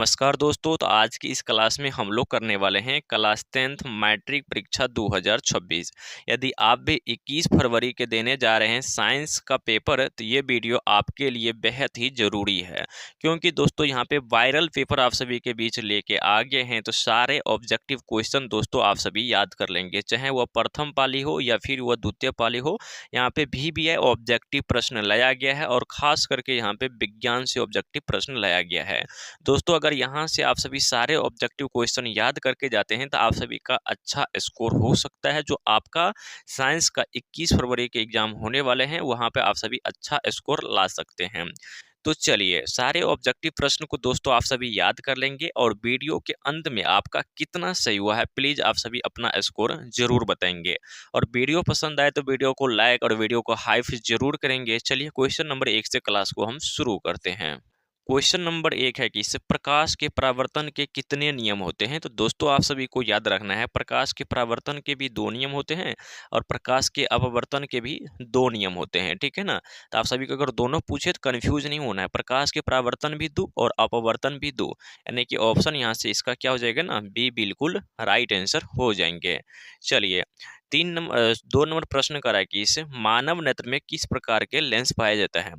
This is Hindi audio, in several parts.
नमस्कार दोस्तों। तो आज की इस क्लास में हम लोग करने वाले हैं क्लास 10th मैट्रिक परीक्षा 2026। यदि आप भी 21 फरवरी के देने जा रहे हैं साइंस का पेपर, तो ये वीडियो आपके लिए बेहद ही ज़रूरी है, क्योंकि दोस्तों यहाँ पे वायरल पेपर आप सभी के बीच लेके आ गए हैं। तो सारे ऑब्जेक्टिव क्वेश्चन दोस्तों आप सभी याद कर लेंगे, चाहे वह प्रथम पाली हो या फिर वह द्वितीय पाली हो। यहाँ पे VBI ऑब्जेक्टिव प्रश्न लाया गया है और खास करके यहाँ पे विज्ञान से ऑब्जेक्टिव प्रश्न लाया गया है। दोस्तों अगर यहाँ से आप सभी सारे ऑब्जेक्टिव क्वेश्चन याद करके जाते हैं तो आप सभी का अच्छा स्कोर हो सकता है। जो आपका साइंस का 21 फरवरी के एग्जाम होने वाले हैं, वहाँ पे आप सभी अच्छा स्कोर ला सकते हैं। तो चलिए, सारे ऑब्जेक्टिव प्रश्न को दोस्तों आप सभी याद कर लेंगे और वीडियो के अंत में आपका कितना सही हुआ है प्लीज़ आप सभी अपना स्कोर जरूर बताएंगे। और वीडियो पसंद आए तो वीडियो को लाइक और वीडियो को हाइप जरूर करेंगे। चलिए क्वेश्चन नंबर 1 से क्लास को हम शुरू करते हैं। क्वेश्चन नंबर 1 है कि इससे प्रकाश के परावर्तन के कितने नियम होते हैं। तो दोस्तों आप सभी को याद रखना है, प्रकाश के परावर्तन के भी 2 नियम होते हैं और प्रकाश के अपवर्तन के भी 2 नियम होते हैं, ठीक है ना। तो आप सभी को अगर दोनों पूछे तो कन्फ्यूज नहीं होना है, प्रकाश के परावर्तन भी 2 और अपवर्तन भी 2, यानी कि ऑप्शन यहाँ से इसका क्या हो जाएगा ना, बी बिल्कुल राइट आंसर हो जाएंगे। चलिए 2 नंबर प्रश्न करा है कि इस मानव नेत्र में किस प्रकार के लेंस पाया जाता है।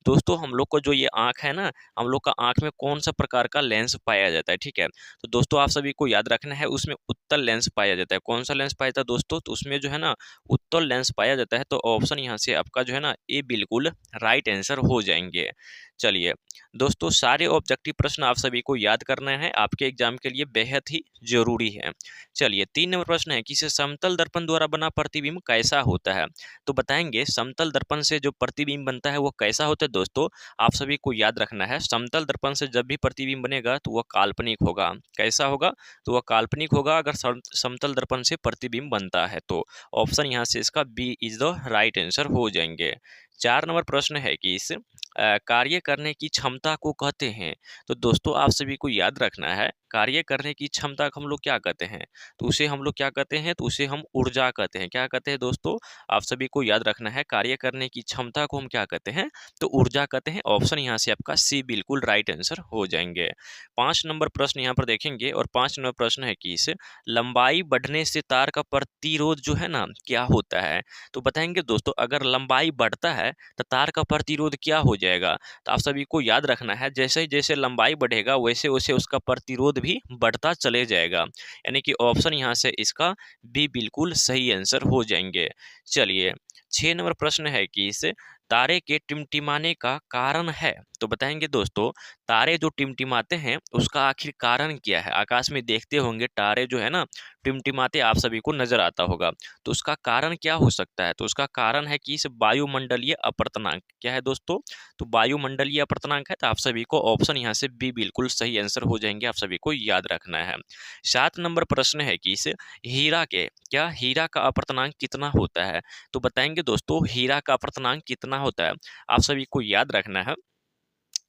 दोस्तों हम लोग को जो ये आँख है ना, हम लोग का आँख में कौन सा प्रकार का लेंस पाया जाता है, ठीक है। तो दोस्तों आप सभी को याद रखना है, उसमें उत्तल लेंस पाया जाता है। कौन सा लेंस पाया जाता है दोस्तों, तो उसमें जो है ना उत्तल लेंस पाया जाता है। तो ऑप्शन यहाँ से आपका जो है ना ए बिल्कुल राइट आंसर हो जाएंगे। चलिए दोस्तों, सारे ऑब्जेक्टिव प्रश्न आप सभी को याद करना है, आपके एग्जाम के लिए बेहद ही जरूरी है। चलिए 3 नंबर प्रश्न है कि इसे समतल दर्पण द्वारा बना प्रतिबिंब कैसा होता है। तो बताएंगे समतल दर्पण से जो प्रतिबिंब बनता है वो कैसा होता है। दोस्तों आप सभी को याद रखना है, समतल दर्पण से जब भी प्रतिबिंब बनेगा तो वह काल्पनिक होगा। कैसा होगा, तो वह काल्पनिक होगा अगर समतल दर्पण से प्रतिबिंब बनता है। तो ऑप्शन यहाँ से इसका B is the right answer हो जाएंगे। 4 नंबर प्रश्न है कि इस कार्य करने की क्षमता को कहते हैं। तो दोस्तों आप सभी को याद रखना है, कार्य करने की क्षमता को हम लोग क्या कहते हैं, तो उसे हम लोग क्या कहते हैं, तो उसे हम ऊर्जा कहते हैं। क्या कहते हैं दोस्तों, आप सभी को याद रखना है, कार्य करने की क्षमता को हम क्या कहते हैं, तो ऊर्जा कहते हैं। ऑप्शन यहाँ से आपका सी बिल्कुल राइट आंसर हो जाएंगे। 5 नंबर प्रश्न यहाँ पर देखेंगे और 5 नंबर प्रश्न है कि इस लंबाई बढ़ने से तार का प्रतिरोध जो है ना क्या होता है। तो बताएंगे दोस्तों, अगर लंबाई बढ़ता है तो तार का प्रतिरोध क्या हो जाएगा। तो आप सभी को याद रखना है, जैसे ही जैसे लंबाई बढ़ेगा वैसे वैसे उसका प्रतिरोध भी बढ़ता चले जाएगा, यानी कि ऑप्शन यहाँ से इसका बी बिल्कुल सही आंसर हो जाएंगे। चलिए 6 नंबर प्रश्न है कि इस तारे के टिमटिमाने का कारण है। तो बताएंगे दोस्तों, तारे जो टिमटिमाते हैं उसका आखिर कारण क्या है। आकाश में देखते होंगे तारे जो है ना टिमटिमाते आप सभी को नजर आता होगा, तो उसका कारण क्या हो सकता है। तो उसका कारण है कि इस वायुमंडलीय अपर्तनांक क्या है दोस्तों, तो वायुमंडलीय अपर्तनांक है। तो आप सभी को ऑप्शन यहाँ से बी बिल्कुल सही आंसर हो जाएंगे, आप सभी को याद रखना है। 7 नंबर प्रश्न है कि इस हीरा का अपर्तनांक कितना होता है। तो बताएंगे दोस्तों, हीरा का अपर्तनांक कितना होता है, आप सभी को याद रखना है।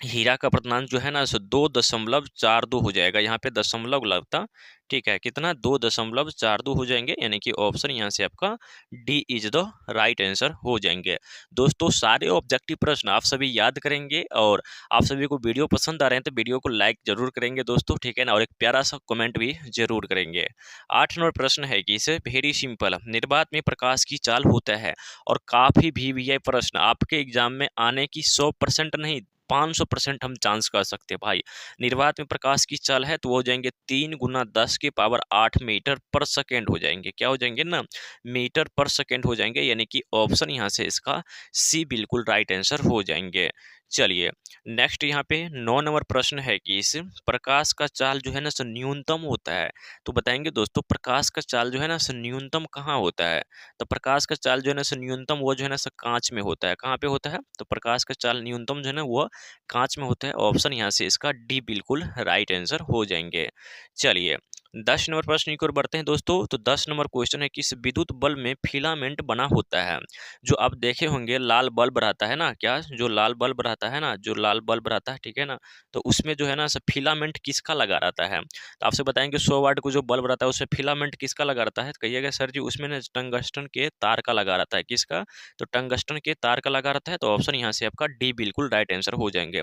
हीरा का अपर्तनांक जो है ना 2.42 हो जाएगा, यहाँ पे दशमलव लगता, ठीक है, कितना 2.42 हो जाएंगे, यानी कि ऑप्शन यहाँ से आपका D is the right answer हो जाएंगे। दोस्तों सारे ऑब्जेक्टिव प्रश्न आप सभी याद करेंगे और आप सभी को वीडियो पसंद आ रहे हैं तो वीडियो को लाइक जरूर करेंगे दोस्तों, ठीक है ना, और एक प्यारा सा कमेंट भी जरूर करेंगे। 8 नंबर प्रश्न है कि इसे वेरी सिंपल निर्वात में प्रकाश की चाल होता है और काफी VBI प्रश्न आपके एग्जाम में आने की 100% नहीं 500% हम चांस कर सकते हैं भाई। निर्वात में प्रकाश की चाल है तो वो हो जाएंगे 3 गुना 10 की पावर 8 मीटर पर सेकेंड हो जाएंगे। क्या हो जाएंगे ना, मीटर पर सेकेंड हो जाएंगे, यानी कि ऑप्शन यहाँ से इसका सी बिल्कुल राइट आंसर हो जाएंगे। चलिए नेक्स्ट यहाँ पे 9 नंबर प्रश्न है कि इस प्रकाश का चाल जो है ना न्यूनतम होता है। तो बताएंगे दोस्तों, प्रकाश का चाल जो है ना न्यूनतम कहाँ होता है। तो प्रकाश का चाल जो है ना न्यूनतम वो जो है ना कांच में होता है। कहाँ पे होता है, तो प्रकाश का चाल न्यूनतम जो है ना वो कांच में होता है। ऑप्शन यहाँ से इसका डी बिल्कुल राइट आंसर हो जाएंगे। चलिए 10 नंबर प्रश्न की ओर बढ़ते हैं दोस्तों। तो 10 नंबर क्वेश्चन है कि इस विद्युत बल्ब में फिलामेंट बना होता है। जो आप देखे होंगे लाल बल्ब रहता है ना, क्या जो लाल बल्ब रहता है ना, जो लाल बल्ब रहता है, ठीक है ना, तो उसमें जो है ना फिलामेंट किसका लगा रहता है। तो आपसे बताएंगे 100 वाट को जो बल्ब रहता है उसमें फिलामेंट किसका लगा रहता है। तो कहिएगा सर जी उसमें ना टंगस्टन के तार का लगा रहता है। किसका? तो टंगस्टन के तार का लगा रहता है। तो ऑप्शन यहाँ से आपका डी बिल्कुल राइट आंसर हो जाएंगे।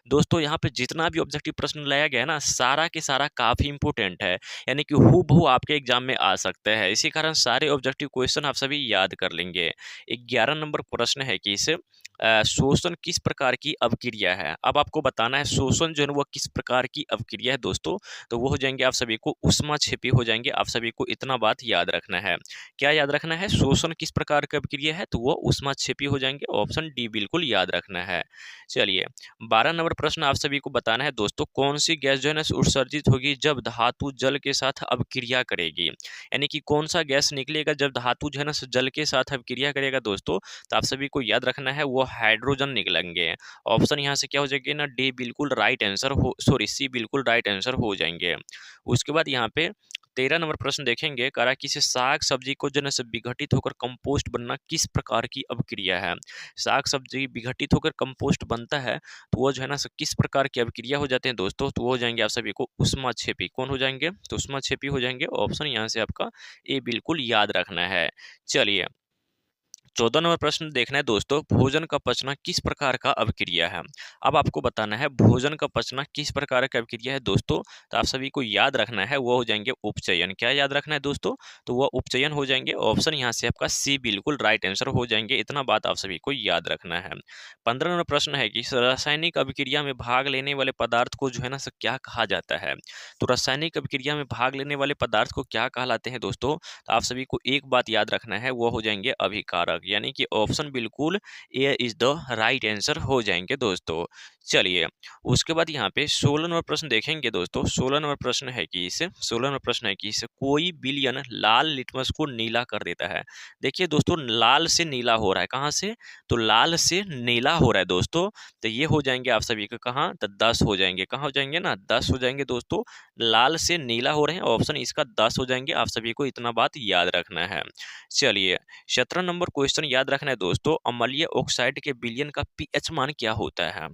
दोस्तों यहाँ पे जितना भी ऑब्जेक्टिव प्रश्न लाया गया है ना, सारा के सारा काफी इंपोर्टेंट है, यानी कि हूबहू आपके एग्जाम में आ सकते हैं। इसी कारण सारे ऑब्जेक्टिव क्वेश्चन आप सभी याद कर लेंगे। 11 नंबर प्रश्न है कि इस शोषण किस प्रकार की अवक्रिया है। अब आपको बताना है शोषण जो है वो किस प्रकार की अवक्रिया है दोस्तों। तो वो हो जाएंगे आप सभी को ऊष्माक्षेपी हो जाएंगे। आप सभी को इतना बात याद रखना है। क्या याद रखना है? शोषण किस प्रकार की अवक्रिया है, तो वो ऊष्माक्षेपी हो जाएंगे। ऑप्शन डी बिल्कुल याद रखना है। चलिए 12 नंबर प्रश्न आप सभी को बताना है दोस्तों, कौन सी गैस जो है ना उत्सर्जित होगी जब धातु जल के साथ अवक्रिया करेगी। यानी कि कौन सा गैस निकलेगा जब धातु जो है ना जल के साथ अवक्रिया करेगा दोस्तों। तो आप सभी को याद रखना है वो हाइड्रोजन निकलेंगे। ऑप्शन यहाँ से क्या हो जाएगी ना, डी बिल्कुल राइट आंसर हो, सॉरी सी बिल्कुल राइट आंसर हो जाएंगे। उसके बाद यहाँ पे 13 नंबर प्रश्न देखेंगे, करा कि से साग सब्जी को जो है ना विघटित होकर कंपोस्ट बनना किस प्रकार की अवक्रिया है। साग सब्जी विघटित होकर कंपोस्ट बनता है तो वो जो है ना किस प्रकार की अवक्रिया हो जाते हैं दोस्तों। तो वो हो जाएंगे आप सभी को ऊष्माक्षेपी। कौन हो जाएंगे? तो ऊष्माक्षेपी हो जाएंगे। ऑप्शन यहाँ से आपका ए बिल्कुल याद रखना है। चलिए 14 नंबर प्रश्न देखना है दोस्तों, भोजन का पचना किस प्रकार का अवक्रिया है। अब आपको बताना है भोजन का पचना किस प्रकार का अवक्रिया है दोस्तों। तो आप सभी को याद रखना है वो हो जाएंगे उपचयन। क्या याद रखना है दोस्तों? तो वह उपचयन हो जाएंगे। ऑप्शन यहाँ से आपका सी बिल्कुल राइट आंसर हो जाएंगे। इतना बात आप सभी को याद रखना है। 15 नंबर प्रश्न है कि रासायनिक अभिक्रिया में भाग लेने वाले पदार्थ को जो है ना क्या कहा जाता है। तो रासायनिक अभिक्रिया में भाग लेने वाले पदार्थ को क्या कहलाते हैं दोस्तों। तो आप सभी को एक बात याद रखना है वो हो जाएंगे अभिकारक, यानी कि ऑप्शन बिल्कुल ए इज द राइट आंसर हो जाएंगे दोस्तों। चलिए उसके बाद यहाँ पे 16 नंबर प्रश्न देखेंगे दोस्तों। 16 नंबर प्रश्न है कि इसे 16 नंबर प्रश्न है कि इसे कोई विलयन लाल लिटमस को नीला कर देता है। देखिए दोस्तों लाल से नीला हो रहा है, कहाँ से? तो लाल से नीला हो रहा है दोस्तों। तो ये हो जाएंगे आप सभी को कहाँ, तो 10 हो जाएंगे। कहाँ हो जाएंगे ना, 10 हो जाएंगे दोस्तों। लाल से नीला हो रहे हैं, ऑप्शन इसका 10 हो जाएंगे। आप सभी को इतना बात याद रखना है। चलिए 17 नंबर क्वेश्चन याद रखना है दोस्तों, अम्लीय ऑक्साइड के विलयन का पीएच मान क्या होता है।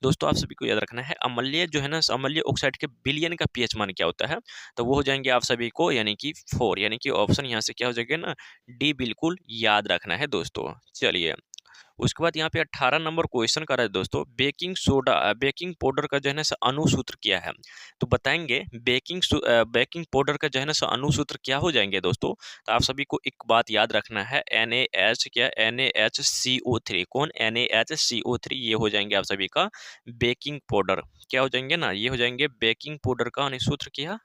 दोस्तों आप सभी को याद रखना है अम्लीय जो है ना अम्लीय ऑक्साइड के विलयन का पीएच मान क्या होता है। तो वो हो जाएंगे आप सभी को यानी कि 4, यानी कि ऑप्शन यहाँ से क्या हो जाएगा ना, डी बिल्कुल याद रखना है दोस्तों। चलिए उसके बाद यहाँ पे 18 नंबर क्वेश्चन कर रहा है दोस्तों, बेकिंग सोडा बेकिंग पाउडर का जो है ना अणुसूत्र क्या है। तो बताएंगे बेकिंग पाउडर का जो है ना अणुसूत्र क्या हो जाएंगे दोस्तों। तो आप सभी को एक बात याद रखना है NaH, क्या NaHCO3। कौन? NaHCO3 ये हो जाएंगे आप सभी का बेकिंग पाउडर। क्या हो जाएंगे ना, ये हो जाएंगे बेकिंग पाउडर का अणुसूत्र क्या,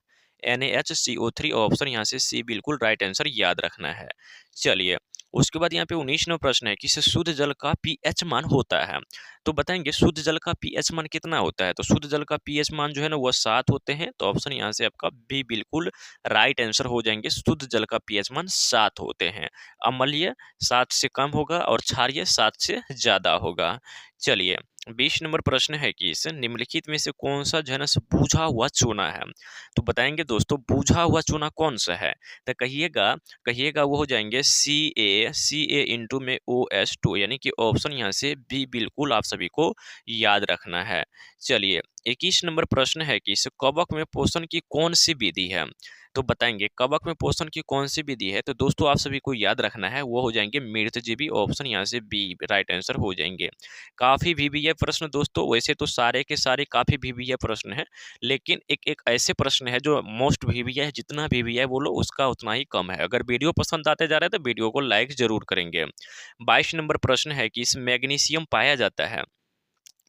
NaHCO3। ऑप्शन यहाँ से सी बिल्कुल राइट आंसर याद रखना है। चलिए उसके बाद यहाँ पे 19 नंबर प्रश्न है कि शुद्ध जल का पीएच मान होता है। तो बताएंगे शुद्ध जल का पीएच मान कितना होता है। तो शुद्ध जल का पीएच मान जो है ना वह 7 होते हैं। तो ऑप्शन यहाँ से आपका बी बिल्कुल राइट आंसर हो जाएंगे। शुद्ध जल का पीएच मान 7 होते हैं। अम्लीय 7 से कम होगा और क्षारीय 7 से ज्यादा होगा। चलिए 20 नंबर प्रश्न है कि इस निम्नलिखित में से कौन सा जो है ना बूझा हुआ चूना है। तो बताएंगे दोस्तों बूझा हुआ चूना कौन सा है। तो कहिएगा वो हो जाएंगे सी ए इंटू में OH2, यानी कि ऑप्शन यहाँ से बी बिल्कुल आप सभी को याद रखना है। चलिए 21 नंबर प्रश्न है कि इस कवक में पोषण की कौन सी विधि है। तो बताएंगे कवक में पोषण की कौन सी विधि है। तो दोस्तों आप सभी को याद रखना है वो हो जाएंगे मृतजीवी। ऑप्शन यहाँ से बी राइट आंसर हो जाएंगे। काफी VBA प्रश्न दोस्तों, वैसे तो सारे के सारे काफी VBA प्रश्न है, लेकिन एक एक ऐसे प्रश्न है जो मोस्ट VBA है। जितना VBA बोलो उसका उतना ही कम है। अगर वीडियो पसंद आते जा रहे हैं तो वीडियो को लाइक जरूर करेंगे। 22 नंबर प्रश्न है कि इस मैग्नीशियम पाया जाता है।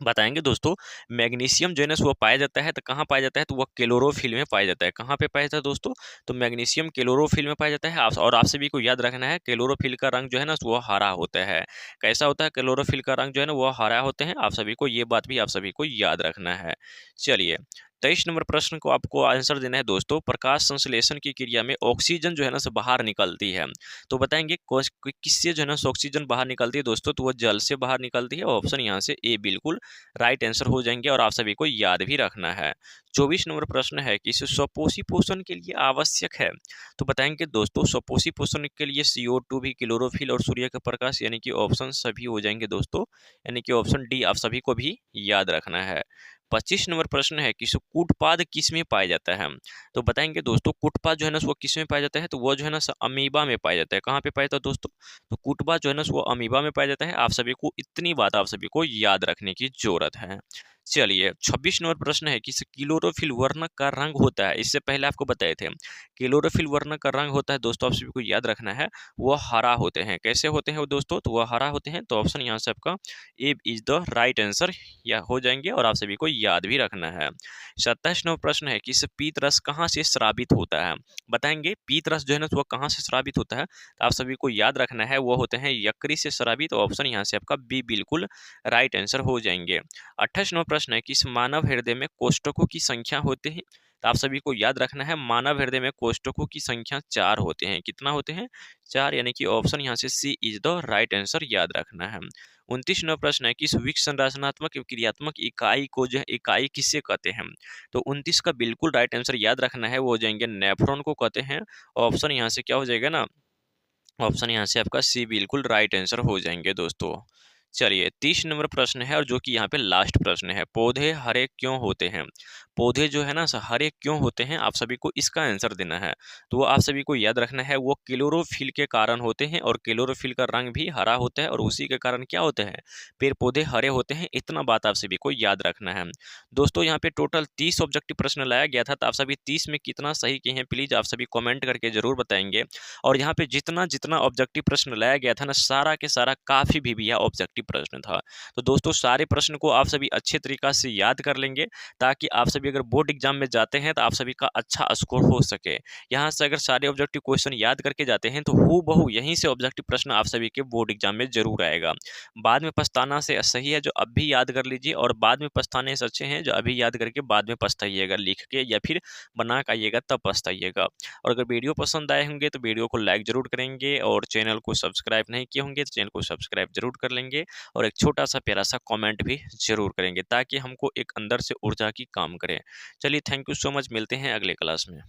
बताएंगे दोस्तों मैग्नीशियम जो है ना वो पाया जाता है। तो कहाँ पाया जाता है, तो वह क्लोरोफिल में पाया जाता है। कहाँ पे पाया जाता है दोस्तों, तो मैग्नीशियम क्लोरोफिल में पाया जाता है। और आप सभी को याद रखना है क्लोरोफिल का रंग जो है ना वो हरा होता है। कैसा होता है क्लोरोफिल का रंग जो है ना वो हरा होते हैं। आप सभी को ये बात भी आप सभी को याद रखना है। चलिए 23 नंबर प्रश्न को आपको आंसर देना है दोस्तों, प्रकाश संश्लेषण की क्रिया में ऑक्सीजन जो है ना बाहर निकलती है। तो बताएंगे किससे जो है ना ऑक्सीजन बाहर निकलती है दोस्तों। तो वो जल से बाहर निकलती है। ऑप्शन यहाँ से ए बिल्कुल राइट आंसर हो जाएंगे और आप सभी को याद भी रखना है। 24 नंबर प्रश्न है कि स्वपोषी पोषण के लिए आवश्यक है, तो बताएंगे दोस्तों स्वपोषी पोषण के लिए CO2 भी, क्लोरोफिल और सूर्य का प्रकाश, यानी कि ऑप्शन सभी हो जाएंगे दोस्तों, यानी कि ऑप्शन डी आप सभी को भी याद रखना है। 25 नंबर प्रश्न है कि कूटपाद किस में पाया जाता है, तो बताएंगे दोस्तों कूटपाद जो है ना वो किस में पाया जाता है, तो वो जो है ना अमीबा में पाया जाता है। कहाँ पे पाया जाता है दोस्तों, तो कूटपाद जो है ना वो अमीबा में पाया जाता है। आप सभी को इतनी बात आप सभी को याद रखने की जरूरत है। चलिए 26 नंबर प्रश्न है कि क्लोरोफिल वर्णक का रंग होता है, इससे पहले आपको बताए थे क्लोरोफिल वर्णक का रंग होता है दोस्तों, आप सभी को याद रखना है वो हरा होते हैं। कैसे होते हैं वो दोस्तों, तो वह हरा होते हैं। तो ऑप्शन यहाँ से आपका ए इज द राइट आंसर या हो जाएंगे और आप सभी को याद भी रखना है। 27 नंबर प्रश्न है कि पीत रस कहाँ से स्रावित होता है, बताएंगे पीत रस जो है ना वो कहाँ से स्रावित होता है, तो आप सभी को याद रखना है वो होते हैं यकृत से स्रावित। ऑप्शन यहाँ से आपका बी बिल्कुल राइट आंसर हो जाएंगे। 28 नंबर प्रश्न है कि मानव हृदय में कोष्ठकों की संख्या होते हैं, तो आप सभी को याद रखना है मानव हृदय में कोष्ठकों की संख्या 4 होते हैं। कितना होते हैं, 4, यानी कि ऑप्शन यहाँ से सी इज द राइट आंसर याद रखना है। 29 नंबर प्रश्न है कि विक संरचनात्मक क्रियात्मक इकाई को जो इकाई किससे कहते हैं, तो 29 का बिल्कुल राइट आंसर याद रखना है वो हो जाएंगे नेफ्रॉन को कहते हैं। ऑप्शन यहाँ से क्या हो जाएगा ना, ऑप्शन यहाँ से आपका सी बिल्कुल राइट आंसर हो जाएंगे दोस्तों। चलिए 30 नंबर प्रश्न है और जो कि यहाँ पे लास्ट प्रश्न है, पौधे हरे क्यों होते हैं, पौधे जो है ना हरे क्यों होते हैं, आप सभी को इसका आंसर देना है। तो वो आप सभी को याद रखना है वो क्लोरोफिल के कारण होते हैं और क्लोरोफिल का रंग भी हरा होता है और उसी के कारण क्या होते हैं पेड़ पौधे हरे होते हैं। इतना बात आप सभी को याद रखना है दोस्तों। यहाँ पे टोटल 30 ऑब्जेक्टिव प्रश्न लाया गया था, तो आप सभी 30 में कितना सही किए हैं प्लीज आप सभी कमेंट करके जरूर बताएंगे। और यहाँ पे जितना जितना ऑब्जेक्टिव प्रश्न लाया गया था ना सारा के सारा काफी भी ऑब्जेक्टिव प्रश्न था। तो दोस्तों सारे प्रश्न को आप सभी अच्छे तरीका से याद कर लेंगे ताकि आप सभी अगर बोर्ड एग्जाम में जाते हैं तो आप सभी का अच्छा स्कोर हो सके। यहाँ से अगर सारे ऑब्जेक्टिव क्वेश्चन याद करके जाते हैं तो हूबहू यहीं से ऑब्जेक्टिव प्रश्न आप सभी के बोर्ड एग्जाम में जरूर आएगा। बाद में पछताना से सही है जो अब भी याद कर लीजिए, और बाद में पछताने से अच्छे हैं जो अभी याद करके बाद में पछताइएगा लिख के या फिर बना के आइएगा तब पछताइएगा। और अगर वीडियो पसंद आए होंगे तो वीडियो को लाइक जरूर करेंगे और चैनल को सब्सक्राइब नहीं किए होंगे तो चैनल को सब्सक्राइब जरूर कर लेंगे और एक छोटा सा प्यारा सा कमेंट भी जरूर करेंगे ताकि हमको एक अंदर से ऊर्जा की काम करे। चलिए थैंक यू सो मच, मिलते हैं अगले क्लास में।